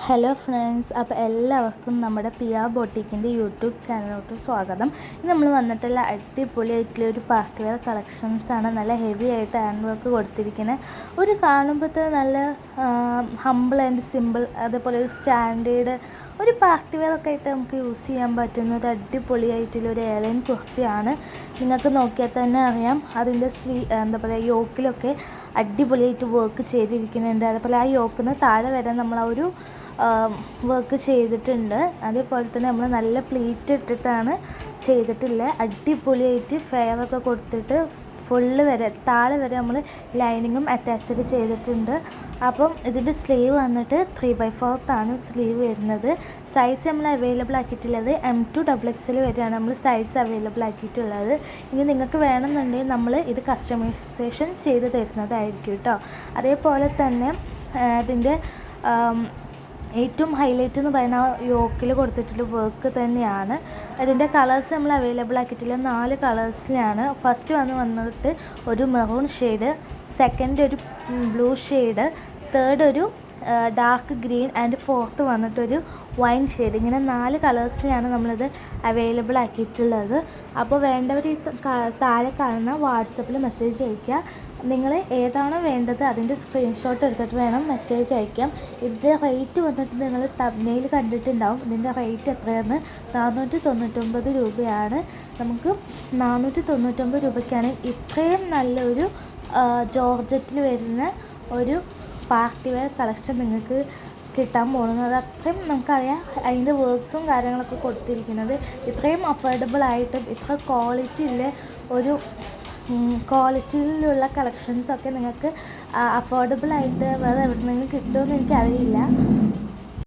Hello friends, അപ്പോൾ എല്ലാവർക്കും നമ്മുടെ പിയ ബൊട്ടിക്കിൻ്റെ യൂട്യൂബ് ചാനലിലോട്ട് സ്വാഗതം. ഇന്ന് നമ്മൾ വന്നിട്ടുള്ള അടിപൊളിയായിട്ടുള്ള ഒരു പാർട്ടി വെയർ കളക്ഷൻസാണ്. നല്ല ഹെവി ആയിട്ട് ഹാൻഡ് വർക്ക് കൊടുത്തിരിക്കുന്നത്. ഒരു കാണുമ്പോഴത്തെ നല്ല ഹമ്പിൾ ആൻഡ് സിമ്പിൾ, അതേപോലെ ഒരു സ്റ്റാൻഡേർഡ് ഒരു പാർട്ടി വെയർ ഒക്കെ ആയിട്ട് നമുക്ക് യൂസ് ചെയ്യാൻ പറ്റുന്ന ഒരു അടിപൊളിയായിട്ടുള്ള ഒരു ഏലൈൻ കുർത്തിയാണ്. നിങ്ങൾക്ക് നോക്കിയാൽ തന്നെ അറിയാം, അതിൻ്റെ എന്താ പറയുക, യോക്കിലൊക്കെ അടിപൊളിയായിട്ട് വർക്ക് ചെയ്തിരിക്കുന്നുണ്ട്. അതേപോലെ ആ യോക്കിന് താഴെ വരെ നമ്മൾ ആ ഒരു വർക്ക് ചെയ്തിട്ടുണ്ട്. അതേപോലെ തന്നെ നമ്മൾ നല്ല പ്ലീറ്റ് ഇട്ടിട്ടാണ് ചെയ്തിട്ടുള്ളത്. അടിപൊളിയായിട്ട് ഫെയറൊക്കെ കൊടുത്തിട്ട് ഫുള്ള് വരെ താഴെ വരെ നമ്മൾ ലൈനിങ്ങും അറ്റാച്ച്ഡ് ചെയ്തിട്ടുണ്ട്. അപ്പം ഇതിൻ്റെ സ്ലീവ് വന്നിട്ട് 3/4 സ്ലീവ് വരുന്നത്. സൈസ് നമ്മൾ അവൈലബിൾ ആക്കിയിട്ടുള്ളത് M2 XXL വരെയാണ് നമ്മൾ സൈസ് അവൈലബിൾ ആക്കിയിട്ടുള്ളത്. ഇനി നിങ്ങൾക്ക് വേണമെന്നുണ്ടെങ്കിൽ നമ്മൾ ഇത് കസ്റ്റമൈസേഷൻ ചെയ്ത് തരുന്നതായിരിക്കും കേട്ടോ. അതേപോലെ തന്നെ ഇതിൻ്റെ ഏറ്റവും ഹൈലൈറ്റ് എന്ന് പറയുന്നത് യോക്കിൽ കൊടുത്തിട്ടുള്ള വർക്ക് തന്നെയാണ്. ഇതിൻ്റെ കളേഴ്സ് നമ്മൾ അവൈലബിൾ ആക്കിയിട്ടുള്ള 4 കളേഴ്സിലാണ്. ഫസ്റ്റ് വന്നിട്ട് ഒരു മെറൂൺ ഷെയ്ഡ്, സെക്കൻഡ് ഒരു ബ്ലൂ ഷെയ്ഡ്, തേർഡ് ഒരു ഡാർക്ക് ഗ്രീൻ ആൻഡ് ഫോർത്ത് വന്നിട്ടൊരു വൈൻ ഷെയ്ഡ്. ഇങ്ങനെ 4 കളേഴ്സിലാണ് നമ്മളിത് അവൈലബിൾ ആക്കിയിട്ടുള്ളത്. അപ്പോൾ വേണ്ടവർ ഈ താഴെ കാണുന്ന വാട്സപ്പിൽ മെസ്സേജ് അയയ്ക്കുക. നിങ്ങൾ ഏതാണോ വേണ്ടത് അതിൻ്റെ സ്ക്രീൻഷോട്ട് എടുത്തിട്ട് വേണം മെസ്സേജ് അയക്കാം. ഇതിൻ്റെ റേറ്റ് വന്നിട്ട് നിങ്ങൾ തംബ്നെയിൽ കണ്ടിട്ടുണ്ടാവും. ഇതിൻ്റെ റേറ്റ് എത്രയാണ്? 499 രൂപയാണ്. നമുക്ക് 499 രൂപയ്ക്കാണ് ഇത്രയും നല്ലൊരു ജോർജറ്റിൽ വരുന്ന ഒരു പാർട്ടി വെയർ കളക്ഷൻ നിങ്ങൾക്ക് കിട്ടാൻ പോകുന്നത്. അത്രയും നമുക്കറിയാം അതിൻ്റെ വർക്ക്സും കാര്യങ്ങളൊക്കെ കൊടുത്തിരിക്കുന്നത്. ഇത്രയും അഫോർഡബിൾ ആയിട്ടും ഇത്ര ക്വാളിറ്റിയിലുള്ള കളക്ഷൻസൊക്കെ നിങ്ങൾക്ക് അഫോർഡബിൾ ആയിട്ട് വേറെ എവിടെ നിന്നെങ്കിലും കിട്ടുമെന്ന് എനിക്കറിയില്ല.